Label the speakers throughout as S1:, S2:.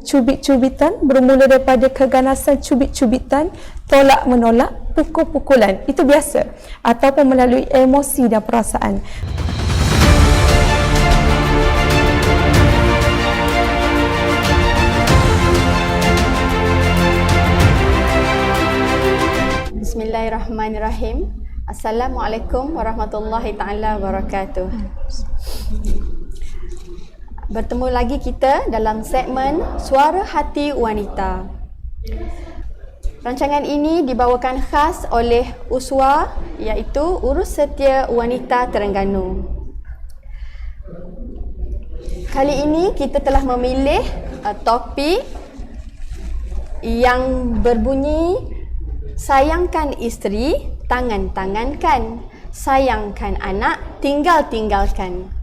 S1: Cubit-cubitan bermula daripada keganasan cubit-cubitan, tolak menolak, pukul-pukulan. Itu biasa. Ataupun melalui emosi dan perasaan.
S2: Bismillahirrahmanirrahim. Assalamualaikum warahmatullahi taala wabarakatuh. Bertemu lagi kita dalam segmen Suara Hati Wanita. Rancangan ini dibawakan khas oleh USWA, iaitu Urus Setia Wanita Terengganu. Kali ini kita telah memilih topik yang berbunyi sayangkan isteri, tangan-tangankan. Sayangkan anak, tinggal-tinggalkan.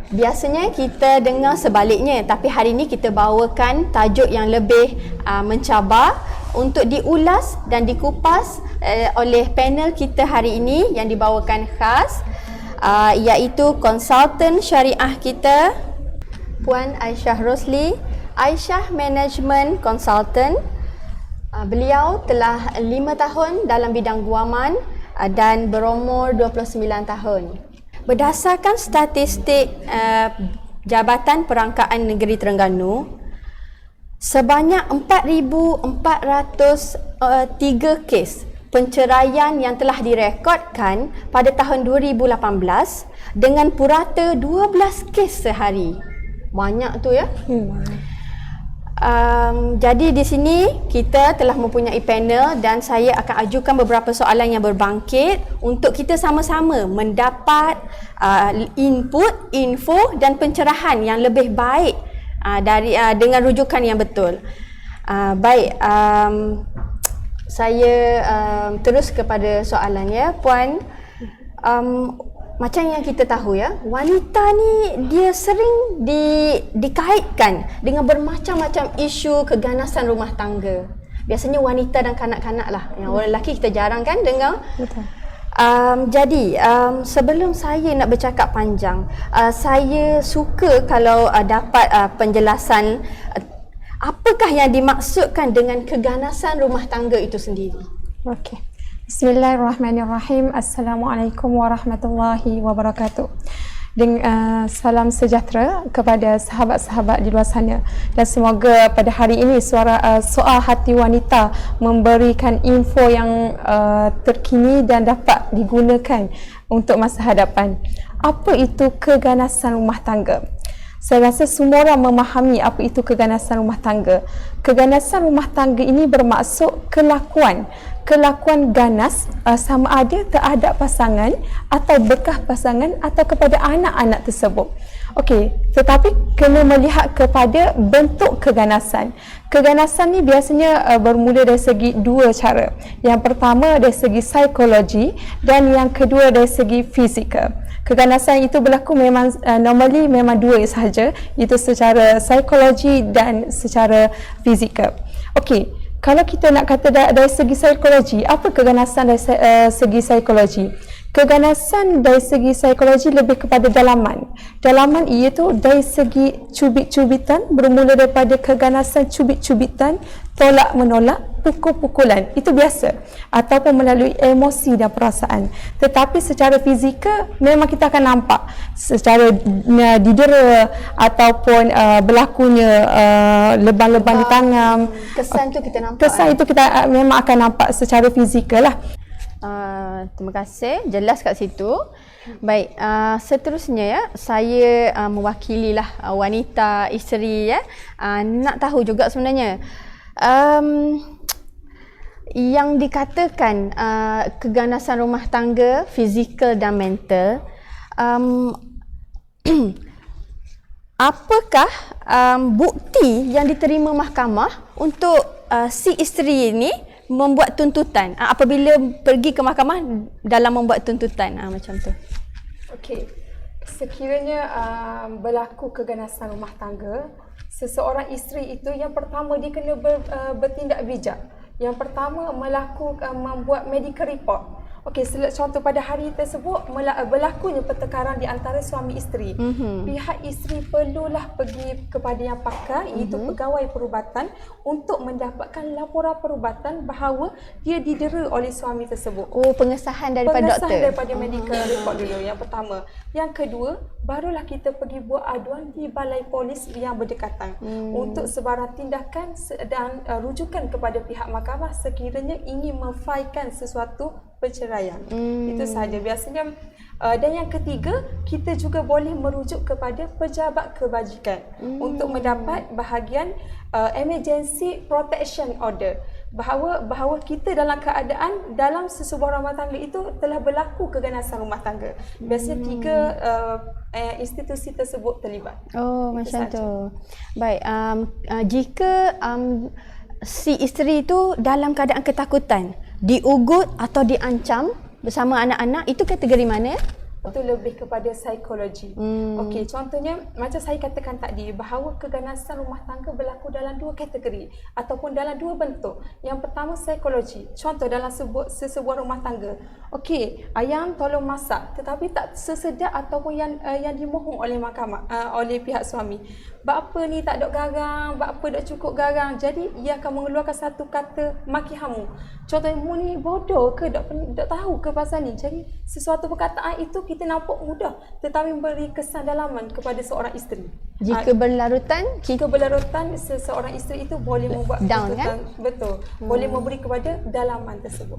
S2: Biasanya kita dengar sebaliknya, tapi hari ini kita bawakan tajuk yang lebih mencabar untuk diulas dan dikupas oleh panel kita hari ini yang dibawakan khas, iaitu konsultan syariah kita, Puan Aisyah Rosli, Aisyah Management Consultant. Beliau telah 5 tahun dalam bidang guaman dan berumur 29 tahun. Berdasarkan statistik Jabatan Perangkaan Negeri Terengganu, sebanyak 4,403 kes penceraian yang telah direkodkan pada tahun 2018 dengan purata 12 kes sehari. Banyak tu ya. Jadi di sini kita telah mempunyai panel dan saya akan ajukan beberapa soalan yang berbangkit untuk kita sama-sama mendapat input, info dan pencerahan yang lebih baik dengan rujukan yang betul. Saya terus kepada soalan ya, Puan. Macam yang kita tahu ya, wanita ni dia sering dikaitkan dengan bermacam-macam isu keganasan rumah tangga. Biasanya wanita dan kanak-kanak lah. Yang orang lelaki kita jarang kan dengar.
S1: Betul.
S2: Jadi sebelum saya nak bercakap panjang, saya suka kalau dapat penjelasan apakah yang dimaksudkan dengan keganasan rumah tangga itu sendiri.
S1: Okey. Bismillahirrahmanirrahim. Assalamualaikum warahmatullahi wabarakatuh. Salam sejahtera kepada sahabat-sahabat di luar sana, dan semoga pada hari ini Soal Hati Wanita memberikan info yang terkini dan dapat digunakan untuk masa hadapan. Apa itu keganasan rumah tangga? Saya rasa semua orang memahami apa itu keganasan rumah tangga. Keganasan rumah tangga ini bermaksud kelakuan ganas sama ada terhadap pasangan atau bekas pasangan atau kepada anak-anak tersebut. Okey, tetapi kena melihat kepada bentuk keganasan. Keganasan ni biasanya bermula dari segi dua cara. Yang pertama dari segi psikologi dan yang kedua dari segi fizikal. Keganasan itu berlaku memang normally memang dua sahaja, itu secara psikologi dan secara fizikal. Okey, kalau kita nak kata dari segi psikologi, apa keganasan dari segi psikologi? Keganasan dari segi psikologi lebih kepada dalaman. Dalaman iaitu dari segi cubit-cubitan, bermula daripada keganasan cubit-cubitan, tolak menolak, pukul-pukulan. Itu biasa. Ataupun melalui emosi dan perasaan. Tetapi secara fizikal memang kita akan nampak secara didera ataupun berlakunya lebam-lebam di tangan.
S2: Kesan tu kita nampak.
S1: Kesan itu kita memang akan nampak secara fizikal lah.
S2: Terima kasih, jelas kat situ. Baik, seterusnya ya, saya mewakililah wanita, isteri ya. Nak tahu juga sebenarnya yang dikatakan keganasan rumah tangga, fizikal dan mental, apakah bukti yang diterima mahkamah untuk si isteri ini membuat tuntutan apabila pergi ke mahkamah dalam membuat tuntutan macam tu?
S1: Okey, sekiranya berlaku keganasan rumah tangga, seseorang isteri itu yang pertama dia kena bertindak bijak. Yang pertama membuat medical report Okey, contoh pada hari tersebut berlakunya pertengkaran di antara suami isteri. Pihak isteri perlulah pergi kepada yang pakar, iaitu pegawai perubatan, untuk mendapatkan laporan perubatan bahawa dia didera oleh suami tersebut.
S2: Oh, pengesahan daripada doktor.
S1: Pengesahan daripada medical report dulu yang pertama. Yang kedua, barulah kita pergi buat aduan di balai polis yang berdekatan untuk sebarang tindakan dan rujukan kepada pihak mahkamah sekiranya ingin memfailkan sesuatu perceraian. Itu sahaja biasanya. Dan yang ketiga, kita juga boleh merujuk kepada pejabat kebajikan untuk mendapat bahagian emergency protection order, bahawa kita dalam keadaan dalam sesebuah rumah tangga itu telah berlaku keganasan rumah tangga. Biasanya 3 institusi tersebut terlibat.
S2: Oh, macam tu. Baik, jika si isteri itu dalam keadaan ketakutan, diugut atau diancam bersama anak-anak, itu kategori mana?
S1: Itu lebih kepada psikologi. Okey, contohnya macam saya katakan tadi bahawa keganasan rumah tangga berlaku dalam 2 kategori ataupun dalam 2 bentuk. Yang pertama psikologi. Contoh dalam sesebuah rumah tangga. Okey, ayam tolong masak tetapi tak sesedap ataupun yang dimohon oleh mahkamah oleh pihak suami. Bapa ni tak dok garang, bapa dok cukup garang. Jadi ia akan mengeluarkan satu kata maki hamu. Contohnya, mu ni bodoh ke, dok tahu ke pasal ni. Jadi sesuatu perkataan itu kita nampak mudah tetapi memberi kesan dalaman kepada seorang isteri.
S2: Jika berlarutan,
S1: seseorang isteri itu boleh membuat
S2: down kan?
S1: Betul. Boleh memberi kepada dalaman tersebut.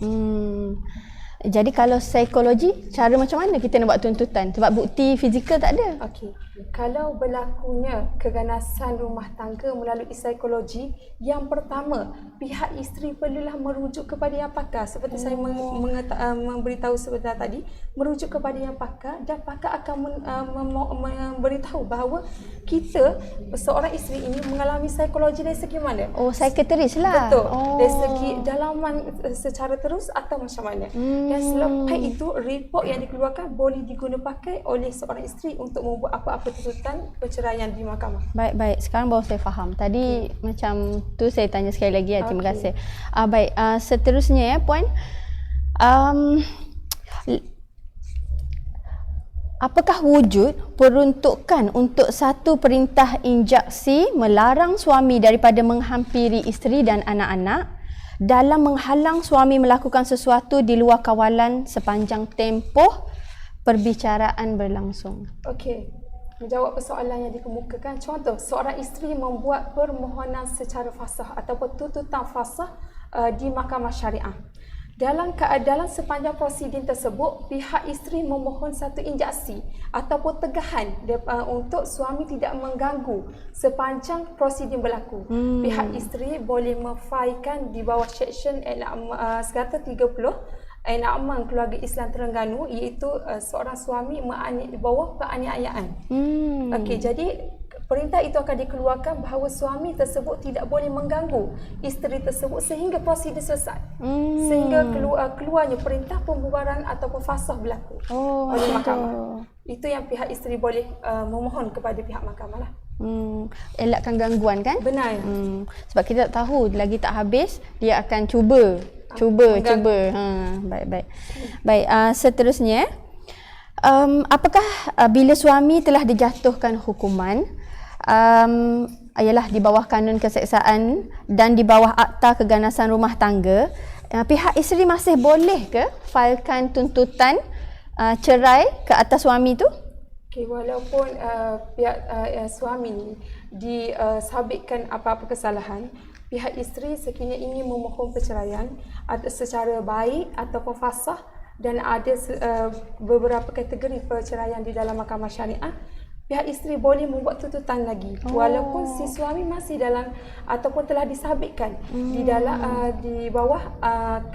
S2: Jadi kalau psikologi, cara macam mana kita nak buat tuntutan? Sebab bukti fizikal tak ada.
S1: Okey. Kalau berlakunya keganasan rumah tangga melalui psikologi, yang pertama, pihak isteri perlulah merujuk kepada yang pakar. Seperti saya memberitahu sebentar tadi, merujuk kepada yang pakar dan pakar akan memberitahu bahawa kita, seorang isteri ini mengalami psikologi dari segi mana.
S2: Oh, psikiatris lah.
S1: Betul. Dari segi dalaman secara terus atau macam mana. Dan selepas itu, report yang dikeluarkan boleh digunakan pakai oleh seorang isteri untuk membuat apa-apa tuntutan perceraian di mahkamah.
S2: Baik. Sekarang baru saya faham. Tadi macam tu saya tanya sekali lagi ya. Terima kasih. Baik, seterusnya ya Puan. Apakah wujud peruntukan untuk satu perintah injaksi melarang suami daripada menghampiri isteri dan anak-anak dalam menghalang suami melakukan sesuatu di luar kawalan sepanjang tempoh perbicaraan berlangsung? Okey.
S1: Menjawab persoalan yang dikemukakan, contoh seorang isteri membuat permohonan secara fasah ataupun tuntutan fasah di mahkamah syariah. Dalam sepanjang prosiding tersebut, pihak isteri memohon satu injaksi ataupun tegahan untuk suami tidak mengganggu sepanjang prosiding berlaku. Pihak isteri boleh memfailkan di bawah Seksyen 130 Enakman Keluarga Islam Terengganu, iaitu seorang suami di bawah penganiayaan. Okey, jadi perintah itu akan dikeluarkan bahawa suami tersebut tidak boleh mengganggu isteri tersebut sehingga prosedur selesai. Sehingga keluarnya perintah pembubaran ataupun fasah berlaku oleh mahkamah. Itu yang pihak isteri boleh memohon kepada pihak mahkamah lah.
S2: Elakkan gangguan kan?
S1: Benar.
S2: Sebab kita tak tahu, lagi tak habis dia akan cuba. Baik. Seterusnya, apakah bila suami telah dijatuhkan hukuman, ialah di bawah kanun keseksaan dan di bawah akta keganasan rumah tangga, pihak isteri masih boleh ke failkan tuntutan cerai ke atas suami tu?
S1: Okay, walaupun pihak suami ni disabitkan apa-apa kesalahan, pihak isteri sekiranya ingin memohon perceraian secara baik ataupun fasah, dan ada beberapa kategori perceraian di dalam mahkamah syariah, pihak isteri boleh membuat tuntutan lagi walaupun si suami masih dalam ataupun telah disabitkan di bawah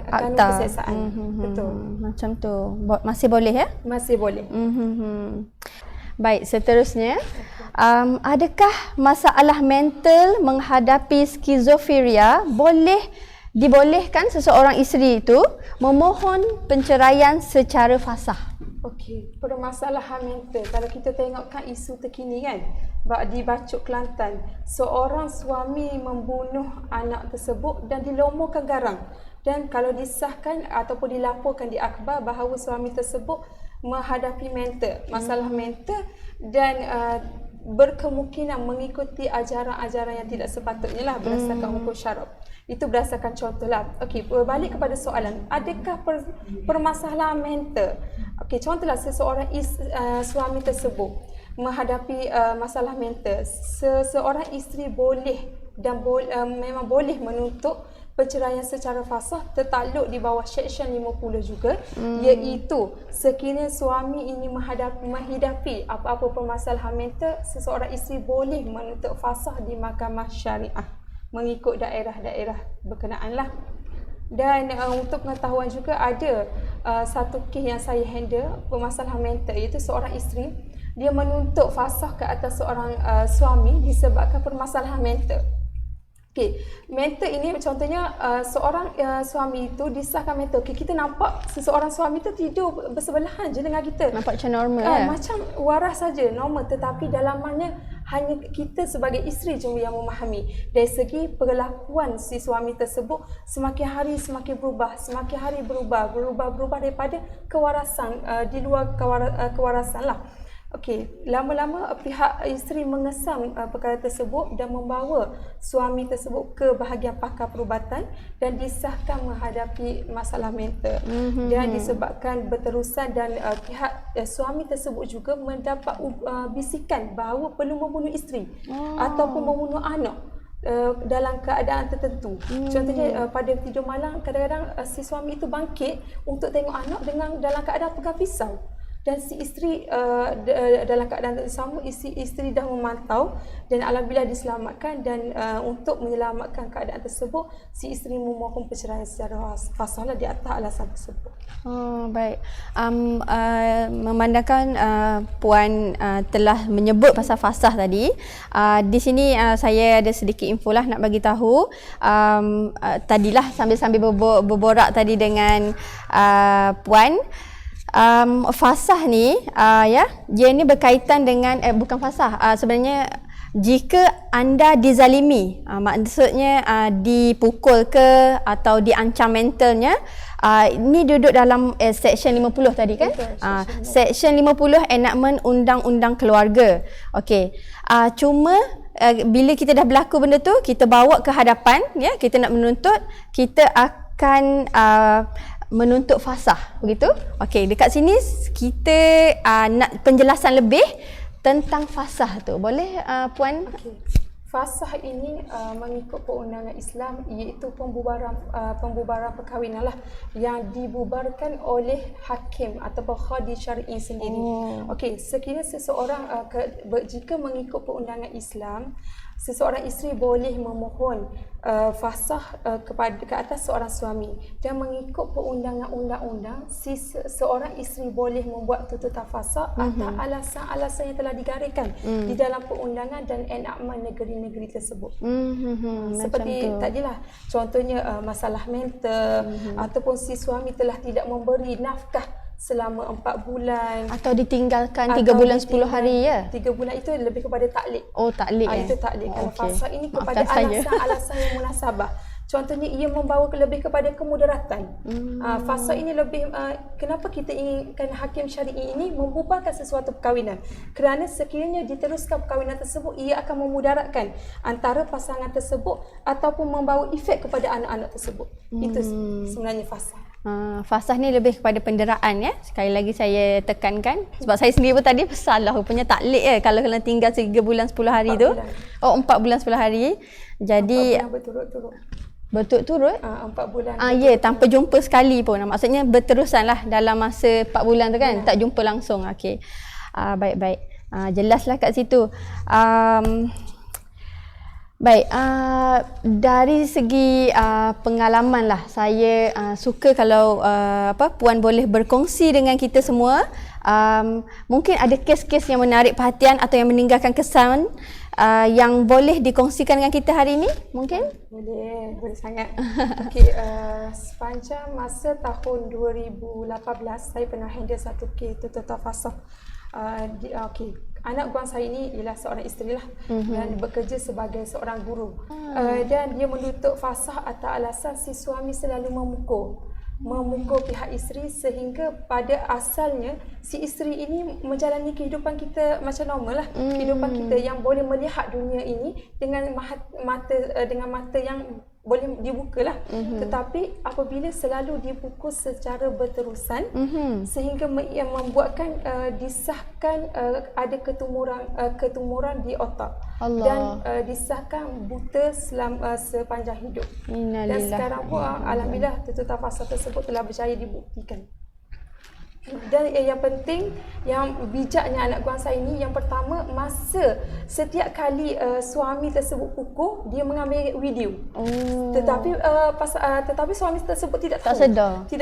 S1: kanun keseksaan. Betul.
S2: Macam tu. Masih boleh ya?
S1: Masih boleh.
S2: Baik, seterusnya, adakah masalah mental menghadapi skizofrenia dibolehkan seseorang isteri itu memohon penceraian secara fasah?
S1: Okey, permasalahan mental, kalau kita tengokkan isu terkini kan, di Bacuk, Kelantan, seorang suami membunuh anak tersebut dan dilomorkan garang. Dan kalau disahkan ataupun dilaporkan di akhbar bahawa suami tersebut menghadapi mental, masalah mental dan berkemungkinan mengikuti ajaran-ajaran yang tidak sepatutnya lah berdasarkan hukum syarab. Itu berdasarkan contoh lah. Okey, berbalik kepada soalan, adakah permasalahan mental? Okey, contohlah seseorang suami tersebut menghadapi masalah mental. Seseorang isteri boleh dan memang boleh menuntut perceraian secara fasah tertakluk di bawah Seksyen 50 juga, iaitu sekiranya suami ini menghidapi apa-apa permasalahan mental, seseorang isteri boleh menuntut fasah di mahkamah syariah mengikut daerah-daerah berkenaan lah. Dan untuk pengetahuan juga ada satu kes yang saya handle permasalahan mental, iaitu seorang isteri dia menuntut fasah ke atas seorang suami disebabkan permasalahan mental. Okey, mental ini contohnya seorang suami itu disahkan mental. Okey, kita nampak seseorang suami itu tidur bersebelahan je dengan kita.
S2: Nampak macam normal
S1: Macam waras saja, normal, tetapi dalamannya hanya kita sebagai isteri je yang memahami. Dari segi perlakuan si suami tersebut semakin hari semakin berubah, semakin hari berubah daripada kewarasan, di luar kewarasan lah. Okey, lama-lama pihak isteri mengesam perkara tersebut dan membawa suami tersebut ke bahagian pakar perubatan dan disahkan menghadapi masalah mental. Dan disebabkan berterusan dan pihak suami tersebut juga mendapat bisikan bahawa perlu membunuh isteri ataupun membunuh anak dalam keadaan tertentu. Contohnya pada tidur malam, kadang-kadang si suami itu bangkit untuk tengok anak dalam keadaan pegang pisau. Dan si isteri dalam keadaan sama, isteri dah memantau dan alhamdulillah diselamatkan. Dan untuk menyelamatkan keadaan tersebut, si isteri memohon perceraian secara fasah di atas alasan tersebut.
S2: Baik. Memandangkan Puan telah menyebut pasal fasah tadi, di sini saya ada sedikit info lah nak bagi tahu. Tadilah sambil-sambil berborak tadi dengan Puan, fasah ni dia ni berkaitan dengan bukan fasah, sebenarnya jika anda dizalimi, maksudnya dipukul ke atau diancam mentalnya, ini duduk dalam Seksyen 50 tadi kan? Seksyen 50 enactment Undang-Undang Keluarga. Okey. Cuma bila kita dah berlaku benda tu, kita bawa ke hadapan, ya, kita nak menuntut, kita akan menuntut fasah, begitu? Okey, dekat sini kita nak penjelasan lebih tentang fasah tu. Boleh Puan?
S1: Okey. Fasah ini mengikut perundangan Islam, iaitu pembubaran perkahwinan lah, yang dibubarkan oleh hakim ataupun qadi syar'i sendiri. Okey, sekiranya seseorang jika mengikut perundangan Islam, seseorang isteri boleh memohon fasah ke atas seorang suami, dan mengikut perundangan undang-undang seorang isteri boleh membuat tuntutan fasah atas alasan-alasan yang telah digariskan di dalam perundangan dan enakmen negeri-negeri tersebut. Seperti tadilah contohnya masalah mental, ataupun si suami telah tidak memberi nafkah selama 4 bulan
S2: atau ditinggalkan 3 bulan 10 hari, ya?
S1: 3 bulan itu lebih kepada taklik.
S2: Taklik.
S1: Itu taklik. Kalau fasah ini kepada alasan-alasan yang munasabah. Contohnya ia membawa lebih kepada kemudaratan. Fasah ini lebih kenapa kita inginkan hakim syar'i ini membubarkan sesuatu perkahwinan? Kerana sekiranya diteruskan perkahwinan tersebut, ia akan memudaratkan antara pasangan tersebut ataupun membawa efek kepada anak-anak tersebut. Itu sebenarnya fasah.
S2: Fasah ni lebih kepada penderaan, ya. Sekali lagi saya tekankan, sebab saya sendiri pun tadi salah rupanya taklik, ya, kalau kena tinggal 3 bulan 10 hari tu. 4 bulan 10 hari. Jadi
S1: 4 bulan berturut-turut.
S2: Berturut-turut?
S1: 4 bulan.
S2: Ya, tanpa jumpa sekali pun. Maksudnya berterusan lah dalam masa 4 bulan tu kan. Tak jumpa langsung. Okey. Baik-baik. Jelaslah kat situ. Baik, dari segi pengalaman lah, saya suka kalau Puan boleh berkongsi dengan kita semua. Mungkin ada kes-kes yang menarik perhatian atau yang meninggalkan kesan yang boleh dikongsikan dengan kita hari ini, mungkin?
S1: Boleh sangat. Okey, sepanjang masa tahun 2018 saya pernah handle satu kes tuntutan fasah. anak guang saya ini ialah seorang isteri lah dan bekerja sebagai seorang guru. Dan dia menuntut fasah atas alasan si suami selalu memukul pihak isteri, sehingga pada asalnya si isteri ini menjalani kehidupan kita macam normal lah, kehidupan kita yang boleh melihat dunia ini dengan mata yang boleh dibuka lah. Tetapi apabila selalu dipukul secara berterusan sehingga yang membuatkan disahkan ada ketumuran di otak dan disahkan buta sepanjang hidup. Dan sekarang pun alhamdulillah tuntutan fasal tersebut telah berjaya dibuktikan. Dan yang penting, yang bijaknya anak guang saya ini, yang pertama, masa setiap kali suami tersebut pukul, dia mengambil video. Tetapi suami tersebut tidak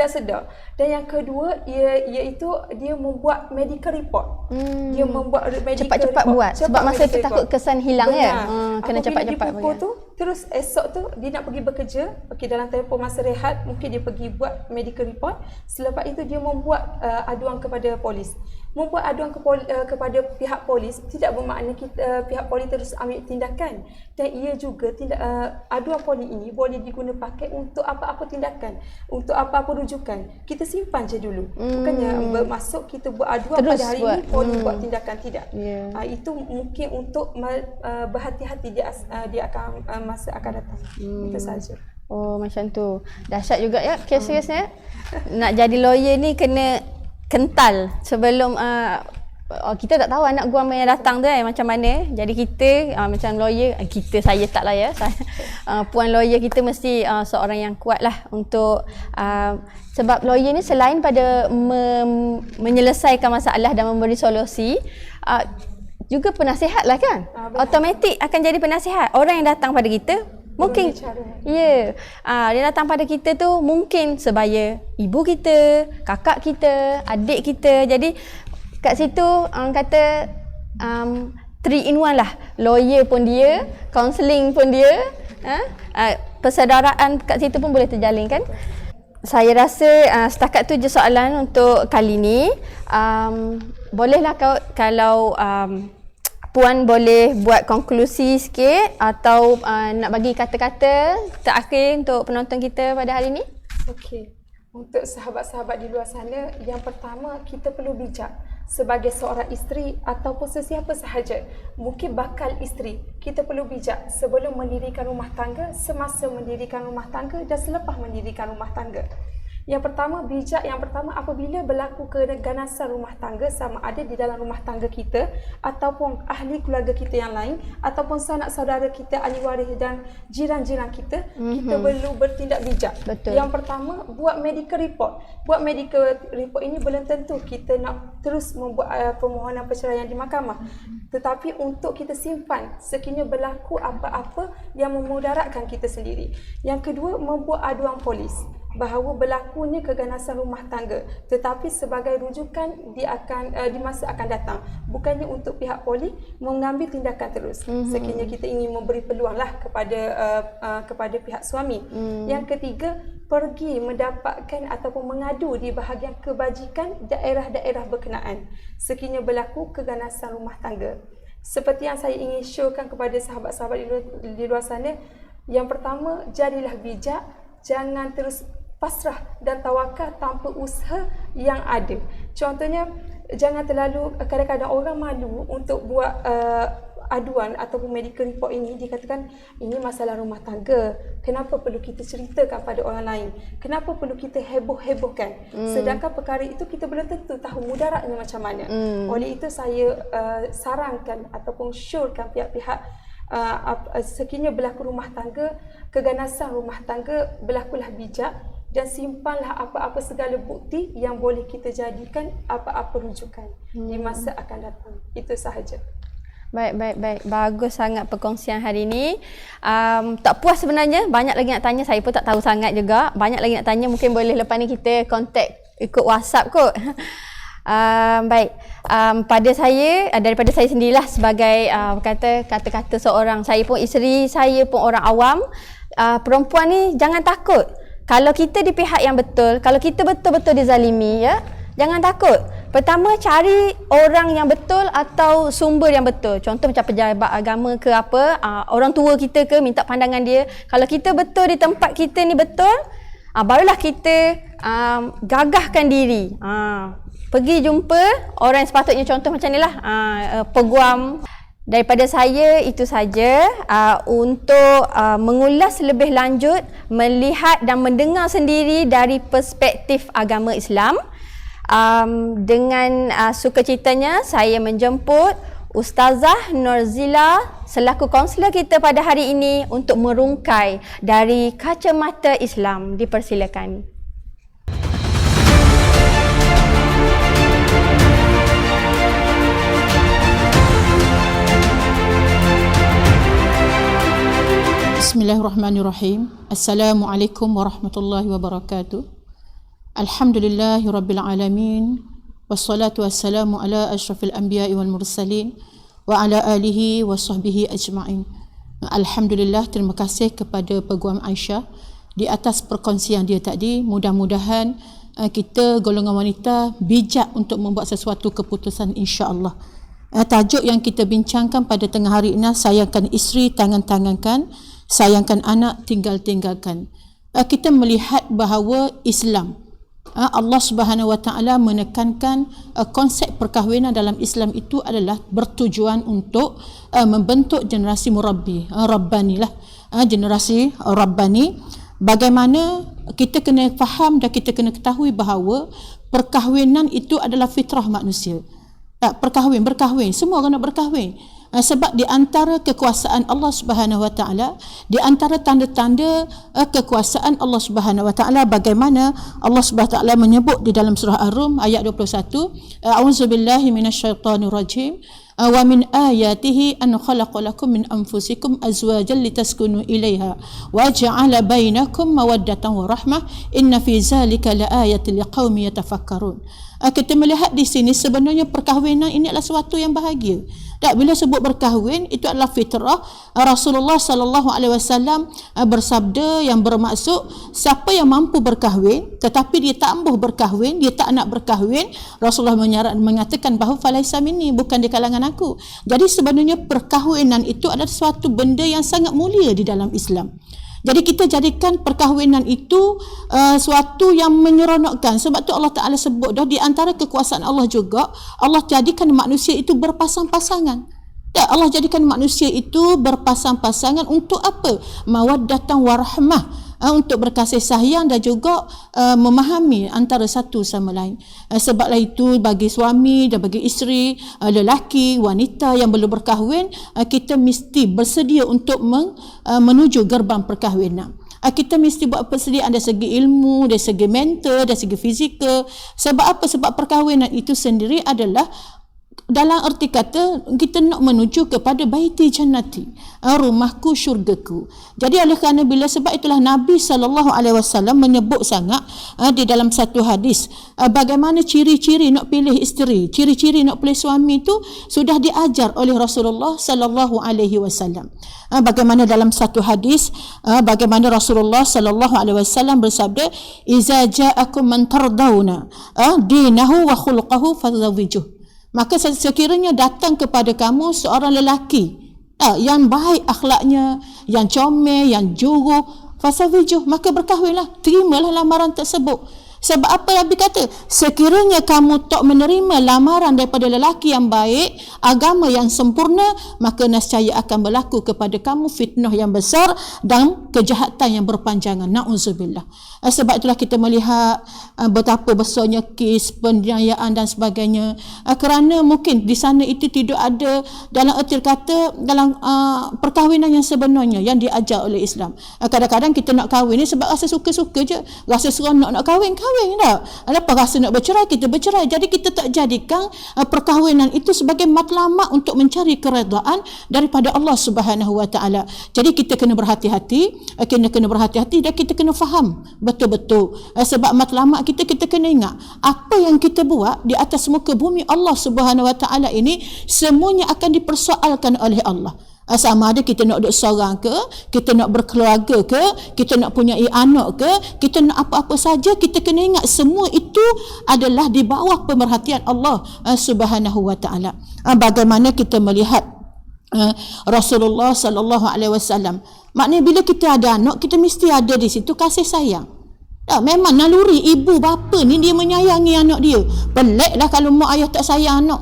S1: sedar. Dan yang kedua, iaitu dia membuat medical report. Dia membuat medical
S2: cepat-cepat
S1: report.
S2: Buat sebab masa itu takut kesan hilang. Kena cepat-cepat
S1: dipukul tu, terus esok tu dia nak pergi bekerja. Dalam tempoh masa rehat mungkin dia pergi buat medical report. Selepas itu dia membuat aduan kepada polis. Membuat aduan kepada pihak polis tidak bermakna pihak polis terus ambil tindakan. Dan ia juga aduan polis ini boleh diguna pakai untuk apa-apa tindakan, untuk apa-apa rujukan. Kita simpan je dulu. Bukannya bermaksud kita buat aduan terus pada hari ini polis buat tindakan, tidak. Itu mungkin untuk berhati-hati dia akan masa akan datang. Itu saja.
S2: Oh, macam tu. Dahsyat juga ya kes-kesnya. Nak jadi lawyer ni kena kental sebelum kita tak tahu anak guam yang datang tu macam mana. Jadi kita macam lawyer, saya taklah ya. Puan lawyer kita mesti seorang yang kuat lah untuk sebab lawyer ni selain pada menyelesaikan masalah dan memberi solusi, juga penasihat lah kan. Automatik akan jadi penasihat. Orang yang datang pada kita mungkin dia datang pada kita tu mungkin sebaya ibu kita, kakak kita, adik kita. Jadi kat situ kata 3 in 1 lah. Lawyer pun dia, counselling pun dia, persaudaraan kat situ pun boleh terjalin kan. Saya rasa setakat tu je soalan untuk kali ni. Bolehlah kalau Puan boleh buat konklusi sikit atau nak bagi kata-kata terakhir untuk penonton kita pada hari ini?
S1: Okey. Untuk sahabat-sahabat di luar sana, yang pertama kita perlu bijak sebagai seorang isteri ataupun sesiapa sahaja, mungkin bakal isteri. Kita perlu bijak sebelum mendirikan rumah tangga, semasa mendirikan rumah tangga dan selepas mendirikan rumah tangga. Yang pertama, bijak yang pertama apabila berlaku keganasan rumah tangga, sama ada di dalam rumah tangga kita ataupun ahli keluarga kita yang lain ataupun sanak saudara kita, ahli waris dan jiran-jiran kita, kita perlu bertindak bijak.
S2: Betul.
S1: Yang pertama, buat medical report. Buat medical report ini belum tentu kita nak terus membuat permohonan perceraian di mahkamah. Tetapi untuk kita simpan sekiranya berlaku apa-apa yang memudaratkan kita sendiri. Yang kedua, membuat aduan polis bahawa berlakunya keganasan rumah tangga, tetapi sebagai rujukan dia akan di masa akan datang, bukannya untuk pihak polis mengambil tindakan terus. Sekiranya kita ingin memberi peluang lah kepada pihak suami. Yang ketiga, pergi mendapatkan ataupun mengadu di bahagian kebajikan daerah-daerah berkenaan sekiranya berlaku keganasan rumah tangga. Seperti yang saya ingin showkan kepada sahabat-sahabat di luar sana, yang pertama, jadilah bijak, jangan terus pasrah dan tawakal tanpa usaha yang ada. Contohnya, jangan terlalu, kadang-kadang orang malu untuk buat aduan ataupun medical report ini. Dikatakan ini masalah rumah tangga, kenapa perlu kita ceritakan pada orang lain, kenapa perlu kita heboh-hebohkan, sedangkan perkara itu kita belum tentu tahu mudaratnya macam mana. Oleh itu saya sarankan ataupun syorkan pihak-pihak, sekiranya berlaku rumah tangga, keganasan rumah tangga, berlakulah bijak dan simpanlah apa-apa segala bukti yang boleh kita jadikan apa-apa rujukan di masa akan datang. Itu sahaja.
S2: Baik. Bagus sangat perkongsian hari ini. Tak puas sebenarnya, banyak lagi nak tanya. Saya pun tak tahu sangat juga. Banyak lagi nak tanya. Mungkin boleh lepas ni kita kontak ikut WhatsApp kot. Baik. Pada saya, daripada saya sendirilah sebagai kata-kata seorang, saya pun isteri, saya pun orang awam. Perempuan ni jangan takut. Kalau kita di pihak yang betul, kalau kita betul-betul dizalimi, ya, jangan takut. Pertama, cari orang yang betul atau sumber yang betul. Contoh macam pejabat agama ke apa, orang tua kita ke, minta pandangan dia. Kalau kita betul di tempat kita ni betul, barulah kita gagahkan diri. Pergi jumpa orang yang sepatutnya, contoh macam ni lah, peguam. Daripada saya itu saja. Untuk mengulas lebih lanjut, melihat dan mendengar sendiri dari perspektif agama Islam, dengan sukacitanya saya menjemput Ustazah Norzila selaku kaunselor kita pada hari ini untuk merungkai dari kacamata Islam. Dipersilakan.
S3: Bismillahirrahmanirrahim. Assalamualaikum warahmatullahi wabarakatuh. Alhamdulillahi rabbil alamin. Wassalatu wassalamu ala asyrafil anbiya'i wal mursalin wa ala alihi wa sahbihi ajma'in. Alhamdulillah, terima kasih kepada Peguam Aisyah di atas perkongsian dia tadi. Mudah-mudahan kita golongan wanita bijak untuk membuat sesuatu keputusan, insya-Allah. Tajuk yang kita bincangkan pada tengah hari ini, sayangkan isteri, tangan-tangankan, sayangkan anak, tinggal-tinggalkan. Kita melihat bahawa Islam, Allah Subhanahu Wa Taala menekankan konsep perkahwinan dalam Islam itu adalah bertujuan untuk membentuk generasi murabbi, rabbani lah, generasi rabbani. Bagaimana kita kena faham dan kita kena ketahui bahawa perkahwinan itu adalah fitrah manusia. Berkahwin, semua orang nak berkahwin. Sebab di antara kekuasaan Allah Subhanahu Wa Taala, di antara tanda-tanda kekuasaan Allah Subhanahu Wa Taala, bagaimana Allah Subhanahu Wa Taala menyebut di dalam surah Ar-Rum ayat 21, a'udzubillahi minasyaitonirrajim, wa min ayatihi an khalaqa lakum min anfusikum azwajan litaskunu ilaiha wa ja'ala bainakum mawaddatan wa rahmah inna fi zalika laayatin liqaumin yatafakkarun. Kita melihat di sini sebenarnya perkahwinan ini adalah sesuatu yang bahagia. Tak, bila sebut berkahwin itu adalah fitrah. Rasulullah sallallahu alaihi wasallam bersabda yang bermaksud siapa yang mampu berkahwin tetapi dia tak mampu berkahwin, dia tak nak berkahwin, Rasulullah mengatakan bahawa falaisa minni, bukan di kalangan aku. Jadi sebenarnya perkahwinan itu adalah suatu benda yang sangat mulia di dalam Islam. Jadi kita jadikan perkahwinan itu suatu yang menyeronokkan. Sebab tu Allah Ta'ala sebut dah, di antara kekuasaan Allah juga, Allah jadikan manusia itu berpasang-pasangan. Allah jadikan manusia itu berpasang-pasangan untuk apa? Mawaddatan warahmah, untuk berkasih sayang dan juga memahami antara satu sama lain. Sebablah itu bagi suami dan bagi isteri, lelaki, wanita yang belum berkahwin, kita mesti bersedia untuk menuju gerbang perkahwinan. Kita mesti buat persediaan dari segi ilmu, dari segi mental, dari segi fizikal. Sebab apa? Sebab perkahwinan itu sendiri adalah dalam erti kata kita nak menuju kepada baiti jannati, rumahku, syurgaku. Jadi oleh kerana bila sebab itulah Nabi SAW menyebut sangat di dalam satu hadis bagaimana ciri-ciri nak pilih isteri, ciri-ciri nak pilih suami itu sudah diajar oleh Rasulullah SAW. Bagaimana dalam satu hadis, bagaimana Rasulullah SAW bersabda, iza ja'akum man tardawna dinahu wa khuluquhu fazawwijuh. Maka sekiranya datang kepada kamu seorang lelaki yang baik akhlaknya, yang comel, yang juru, fasawijuh, maka berkahwinlah, terimalah lamaran tersebut. Sebab apa Nabi kata? Sekiranya kamu tak menerima lamaran daripada lelaki yang baik, agama yang sempurna, maka nescaya akan berlaku kepada kamu fitnah yang besar dan kejahatan yang berpanjangan. Na'udzubillah. Sebab itulah kita melihat betapa besarnya kes penganiayaan dan sebagainya. Kerana mungkin di sana itu tidak ada dalam erti kata dalam perkahwinan yang sebenarnya yang diajar oleh Islam. Kadang-kadang kita nak kahwin ni sebab rasa suka-suka je, rasa seronok nak kahwin tak. Apa rasa nak bercerai, kita bercerai. Jadi kita tak jadikan perkahwinan itu sebagai matlamat untuk mencari keredaan daripada Allah Subhanahu Wa Taala. Jadi kita kena berhati-hati, dan kita kena faham betul-betul. Sebab matlamat kita kena ingat apa yang kita buat di atas muka bumi Allah Subhanahu Wa Taala ini semuanya akan dipersoalkan oleh Allah. Sama ada kita nak duduk seorang ke, kita nak berkeluarga ke, kita nak punya anak ke, kita nak apa-apa saja, kita kena ingat semua itu adalah di bawah pemerhatian Allah Subhanahu wa taala. Bagaimana kita melihat Rasulullah sallallahu alaihi wasallam. Maknanya bila kita ada anak, kita mesti ada di situ kasih sayang. Memang naluri ibu bapa ni dia menyayangi anak dia. Peliklah kalau mak ayah tak sayang anak.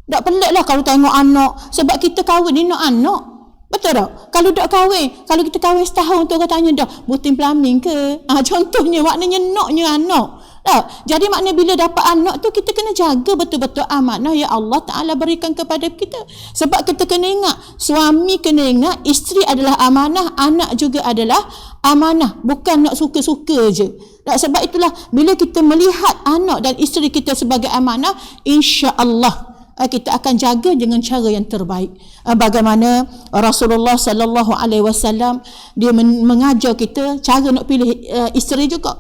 S3: Tak peliklah kalau tengok anak, sebab kita kahwin ni nak anak. Betul tak? Kalau tak kahwin, kalau kita kahwin setahun tu orang tanya dah, butin pelamin ke? Contohnya maknanya naknya anak. Tak? Jadi maknanya bila dapat anak tu kita kena jaga betul-betul amanah ya Allah Ta'ala berikan kepada kita. Sebab kita kena ingat, suami kena ingat isteri adalah amanah, anak juga adalah amanah. Bukan nak suka-suka je. Tak? Sebab itulah bila kita melihat anak dan isteri kita sebagai amanah, insya-Allah kita akan jaga dengan cara yang terbaik. Bagaimana Rasulullah sallallahu alaihi wasallam dia mengajar kita cara nak pilih isteri juga.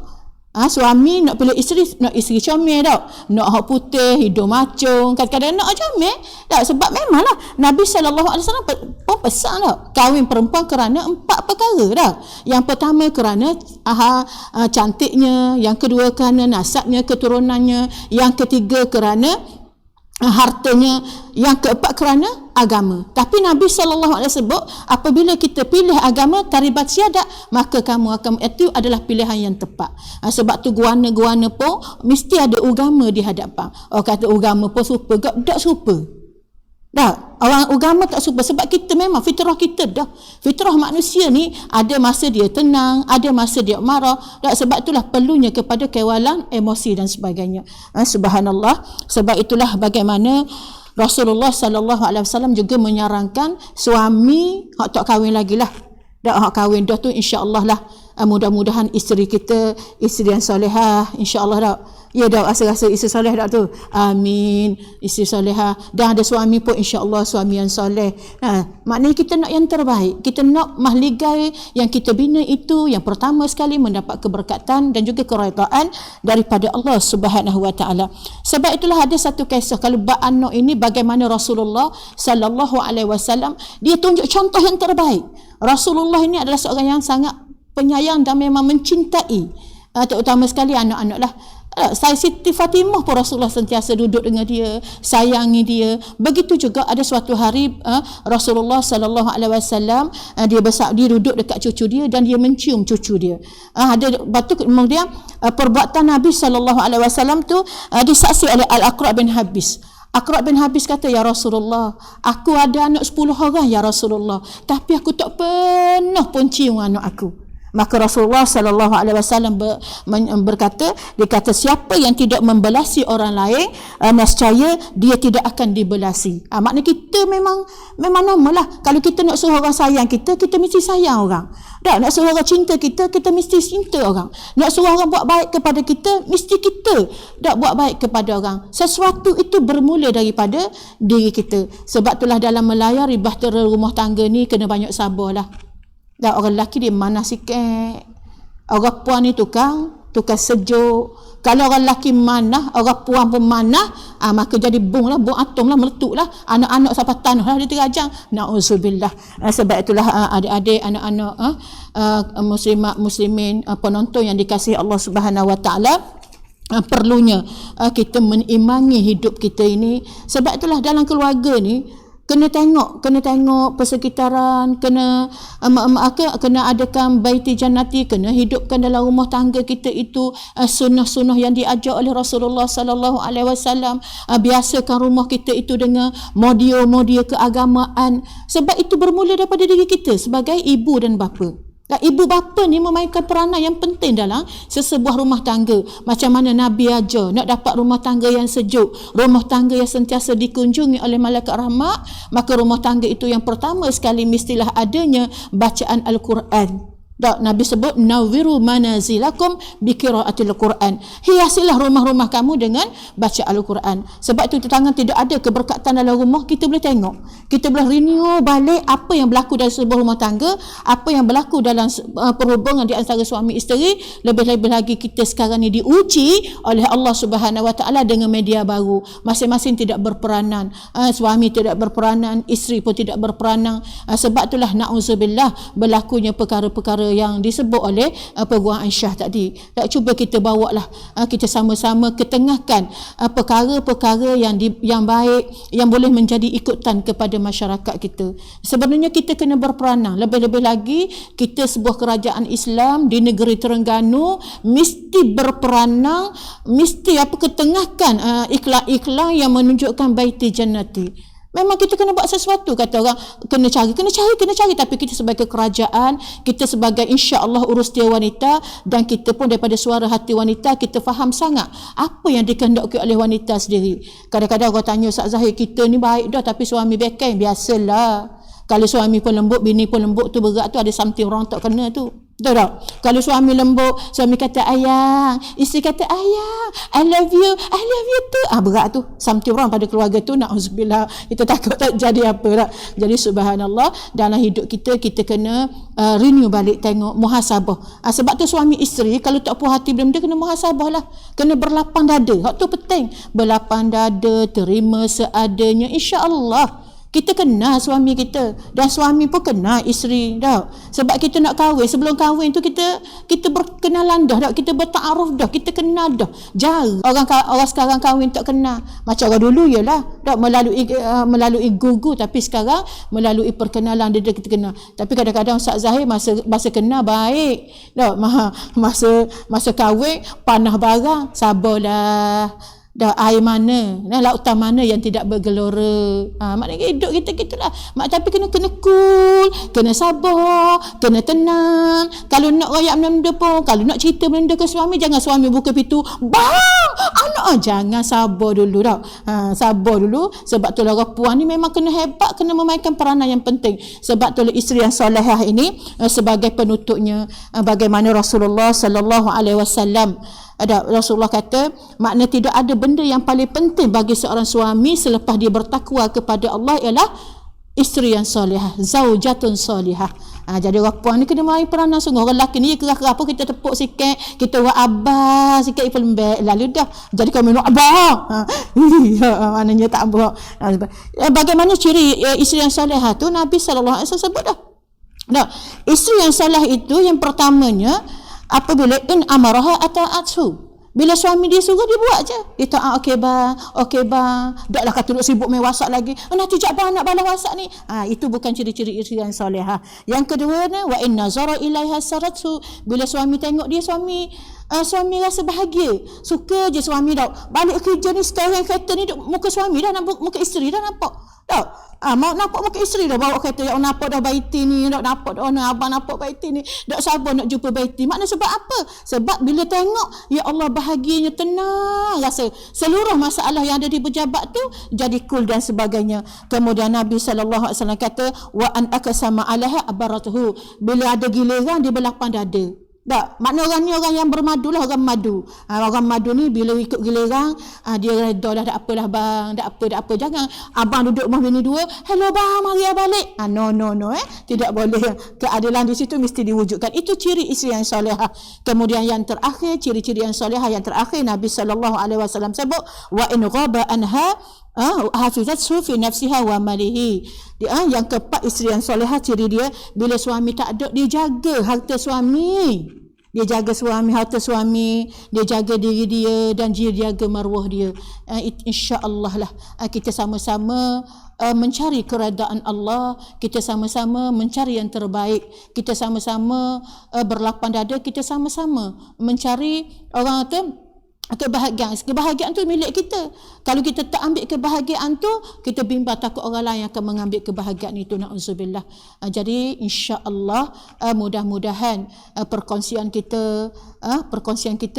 S3: Suami nak pilih isteri, nak isteri comel tak? Nak hak putih, hidung macung, kadang-kadang nak comel tak? Sebab memanglah Nabi sallallahu alaihi wasallam pun pesan tak? Kahwin perempuan kerana 4 perkara dah. Yang pertama kerana cantiknya, yang kedua kerana nasabnya, keturunannya, yang ketiga kerana hartanya, yang keempat kerana agama. Tapi Nabi SAW sebut apabila kita pilih agama taribat syadak, maka kamu akan itu adalah pilihan yang tepat. Sebab tu guana-guana pun mesti ada agama di hadapan. Orang kata agama pun super, tak super. Tak, orang agama tak super sebab kita memang fitrah kita dah. Fitrah manusia ni ada masa dia tenang, ada masa dia marah. Tak, sebab itulah perlunya kepada kewalan emosi dan sebagainya. Subhanallah. Sebab itulah bagaimana Rasulullah sallallahu alaihi wasallam juga menyarankan suami hak tak kahwin lagi lah. Dak hak kahwin dah tu insya-Allah lah. Mudah-mudahan isteri kita isteri yang solehah, insya-Allah dak. Ya dah rasa-rasa isteri soleh dak tu. Amin. Isteri solehah. Dan ada suami pun insya-Allah suami yang soleh. Maknanya kita nak yang terbaik. Kita nak mahligai yang kita bina itu yang pertama sekali mendapat keberkatan dan juga keredaan daripada Allah Subhanahu wa taala. Sebab itulah ada satu kisah kalau bab anak ini bagaimana Rasulullah sallallahu alaihi wasallam dia tunjuk contoh yang terbaik. Rasulullah ini adalah seorang yang sangat penyayang dan memang mencintai terutama sekali anak-anak lah. Saya Siti Fatimah pun Rasulullah sentiasa duduk dengan dia, sayangi dia. Begitu juga ada suatu hari Rasulullah sallallahu alaihi wasallam dia duduk dekat cucu dia dan dia mencium cucu dia. Ada batu kemudian perbuatan Nabi sallallahu alaihi wasallam tu disaksi oleh Al-Aqra' bin Habis. Aqra' bin Habis kata, ya Rasulullah, aku ada anak 10 orang ya Rasulullah, tapi aku tak pernah pun cium anak aku. Maka Rasulullah sallallahu alaihi wasallam berkata, dia kata siapa yang tidak membelasi orang lain, nescaya dia tidak akan dibelasi. Maknanya kita memang normal lah. Kalau kita nak suruh orang sayang kita, kita mesti sayang orang. Tak, nak suruh orang cinta kita, kita mesti cinta orang. Nak suruh orang buat baik kepada kita, mesti kita tak buat baik kepada orang. Sesuatu itu bermula daripada diri kita. Sebab itulah dalam melayari bahtera rumah tangga ni kena banyak sabar lah. Dan orang lelaki dia manas sikit. Orang puan ni tukang sejuk. Kalau orang lelaki manah, orang puan pun manah, maka jadi bung atom lah, meletup lah. Anak-anak sampai tanah lah dia terajang. Na'udzubillah. Sebab itulah adik-adik, anak-anak muslimat, muslimin, penonton yang dikasihi Allah Subhanahu wa taala, perlunya kita menimbangi hidup kita ini. Sebab itulah dalam keluarga ni kena tengok persekitaran, kena adakan baiti jannati, kena hidupkan dalam rumah tangga kita itu sunnah-sunnah yang diajar oleh Rasulullah sallallahu alaihi wasallam. Biasakan rumah kita itu dengan modio-modio keagamaan. Sebab itu bermula daripada diri kita sebagai ibu dan bapa. Ibu bapa ni memainkan peranan yang penting dalam sesebuah rumah tangga. Macam mana Nabi ajar nak dapat rumah tangga yang sejuk, rumah tangga yang sentiasa dikunjungi oleh malaikat rahmat, maka rumah tangga itu yang pertama sekali mestilah adanya bacaan Al-Quran. Nabi sebut nawiru manazilakum biqiraatil Quran. Hiasilah rumah-rumah kamu dengan baca Al-Quran. Sebab itu tangan tidak ada keberkatan dalam rumah, kita boleh tengok. Kita boleh renew balik apa yang berlaku dalam sebuah rumah tangga, apa yang berlaku dalam perhubungan di antara suami isteri. Lebih-lebih lagi kita sekarang ni diuji oleh Allah Subhanahu Wa Taala dengan media baru. Masing-masing tidak berperanan. Suami tidak berperanan, isteri pun tidak berperanan. Sebab itulah na'udzubillah berlakunya perkara-perkara yang disebut oleh peguam Aisyah tadi. Tak cuba kita bawalah, kita sama-sama ketengahkan perkara-perkara yang baik yang boleh menjadi ikutan kepada masyarakat kita. Sebenarnya kita kena berperanan. Lebih-lebih lagi kita sebuah kerajaan Islam di negeri Terengganu mesti berperanan, mesti ketengahkan iklan-iklan yang menunjukkan baiti jannati. Memang kita kena buat sesuatu, kata orang, kena cari, tapi kita sebagai kerajaan, kita sebagai insya-Allah urus dia wanita, dan kita pun daripada suara hati wanita, kita faham sangat apa yang dikehendaki oleh wanita sendiri. Kadang-kadang orang tanya, Ustaz Zahir, kita ni baik dah tapi suami beken. Biasalah. Kalau suami pun lembut, bini pun lembut, tu berat tu, ada something wrong tak kena tu. Betul tak? Kalau suami lembut, suami kata ayang, isteri kata ayang, I love you tu. Berat tu. Something wrong pada keluarga tu. Na'udzubillah. Kita takut tak jadi apa tak. Jadi subhanallah, dalam hidup kita kena renew balik, tengok, muhasabah. Sebab tu suami isteri kalau tak puas hati benda, kena muhasabah lah. Kena berlapang dada. Hak tu penting. Berlapang dada, terima seadanya. InsyaAllah kita kenal suami kita, dan suami pun kenal isteri dah. Sebab kita nak kahwin, sebelum kahwin tu kita berkenalan dah, kita bertaaruf dah, kita kenal dah. Jarang orang sekarang kahwin tak kenal. Macam orang dulu ialah dah melalui gugu, tapi sekarang melalui perkenalan dia kita kenal. Tapi kadang-kadang Ustaz Zahir masa kenal baik dah, masa kahwin panah barang, sabarlah. Dah air mana, lautan mana yang tidak bergelora. Maknanya hidup kita gitulah. Tapi kena cool, kena sabar, kena tenang. Kalau nak royak benda pun, kalau nak cerita benda ke suami, jangan suami buka pintu, bang, anak, jangan, sabar dulu dah. Sabar dulu. Sebab tu orang puan ni memang kena hebat, kena memainkan peranan yang penting. Sebab tu isteri yang solehah ini sebagai penutupnya, bagaimana Rasulullah sallallahu alaihi wasallam, Rasulullah kata, makna tidak ada benda yang paling penting bagi seorang suami selepas dia bertakwa kepada Allah ialah isteri yang solehah, zaujatun solehah. Jadi orang puan ni kena main peranan sungguh. Orang lelaki ni kerah-kerah apa, kita tepuk sikit, kita buat abah sikit, lembek, lalu dah jadi kau minum abah. Maknanya tak abah. Bagaimana ciri isteri yang solehah tu, Nabi SAW sebut dah. Isteri yang soleh itu yang pertamanya, apabila in amaraha ata'athu, bila suami dia suruh dia buat je, dia taat, okey bang, taklah kata duduk sibuk main WhatsApp lagi, nanti jap bang nak balas WhatsApp ni. Itu bukan ciri-ciri isteri yang solehah. Yang kedua ni, wa in nazara ilaiha sarathu, bila suami tengok dia, suami rasa bahagia, suka je suami dah balik kerja ni, sekarang kereta ni muka suami dah nampak, muka isteri dah nampak dah. Mau nampak muka isteri dah, bawa kereta, yang nampak dah baiti ni, dah nampak dah abang nampak baiti ni, dah sabar nak jumpa baiti. Makna sebab apa? Sebab bila tengok, ya Allah bahagianya, tenang rasa, seluruh masalah yang ada di pejabat tu jadi cool dan sebagainya. Kemudian Nabi SAW kata, wa an akasama alaha abaratuhu, bila ada giliran dia berlapang dada. Tak, makna orang ni orang yang bermadu lah, orang madu. Orang madu ni bila ikut giliran, dia reda lah, tak apalah bang, tak apa. Jangan abang duduk rumah bini dua, hello bang, mari balik. No, tidak boleh. Keadilan di situ mesti diwujudkan. Itu ciri isteri yang solehah. Kemudian yang terakhir, ciri-ciri yang solehah yang terakhir, Nabi SAW sebut, wa in ghaba anha hafizathu fi nafsiha wa malihi. Yang keempat, isteri yang solehah, ciri dia, bila suami tak ada, dia jaga harta suami, dia jaga harta suami, dia jaga diri dia, dan dia jaga maruah dia. InsyaAllah lah kita sama-sama mencari keredaan Allah, kita sama-sama mencari yang terbaik, kita sama-sama berlapang dada, kita sama-sama mencari orang tu Kebahagiaan tu milik kita. Kalau kita tak ambil kebahagiaan tu, kita bimbang takut orang lain akan mengambil kebahagiaan itu, na'udzubillah. Jadi insya-Allah mudah-mudahan perkongsian kita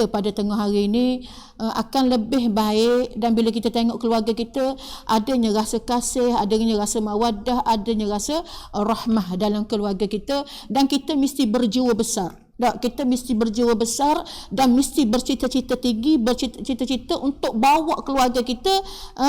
S3: pada tengah hari ini akan lebih baik, dan bila kita tengok keluarga kita adanya rasa kasih, adanya rasa mawaddah, adanya rasa rahmah dalam keluarga kita, dan kita mesti berjiwa besar. Kita mesti berjiwa besar dan mesti bercita-cita tinggi, bercita-cita untuk bawa keluarga kita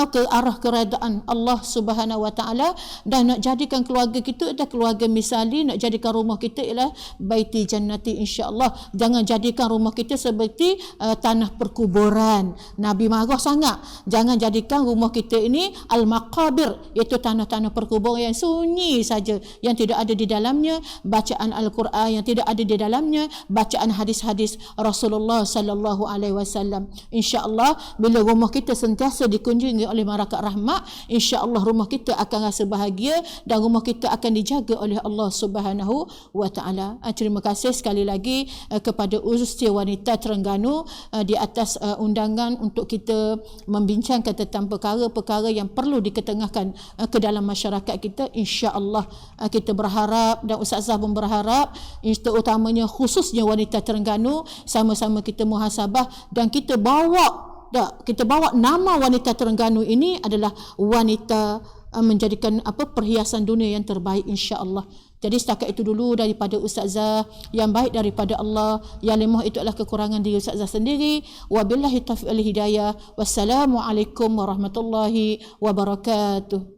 S3: ke arah keredaan Allah Subhanahu Wa Taala, dan nak jadikan keluarga kita adalah keluarga misali, nak jadikan rumah kita ialah baiti jannati, insya-Allah. Jangan jadikan rumah kita seperti tanah perkuburan. Nabi marah sangat. Jangan jadikan rumah kita ini al-maqabir, iaitu tanah-tanah perkuburan yang sunyi saja, yang tidak ada di dalamnya bacaan Al-Quran, yang tidak ada di dalamnya bacaan hadis-hadis Rasulullah sallallahu alaihi wasallam. Insya-Allah bila rumah kita sentiasa dikunjungi oleh malaikat rahmat, insya-Allah rumah kita akan rasa bahagia dan rumah kita akan dijaga oleh Allah Subhanahu wa taala. Terima kasih sekali lagi kepada Usia Wanita Terengganu di atas undangan untuk kita membincangkan tentang perkara-perkara yang perlu diketengahkan ke dalam masyarakat kita. Insya-Allah kita berharap, dan Ustazah pun berharap, terutamanya khususnya wanita Terengganu, sama-sama kita muhasabah dan kita bawa nama wanita Terengganu ini adalah wanita menjadikan perhiasan dunia yang terbaik, insya-Allah. Jadi setakat itu dulu daripada Ustazah. Yang baik daripada Allah, yang lemah itu adalah kekurangan diri Ustazah sendiri. Wabillahi taufiq wal hidayah. Wassalamualaikum warahmatullahi wabarakatuh.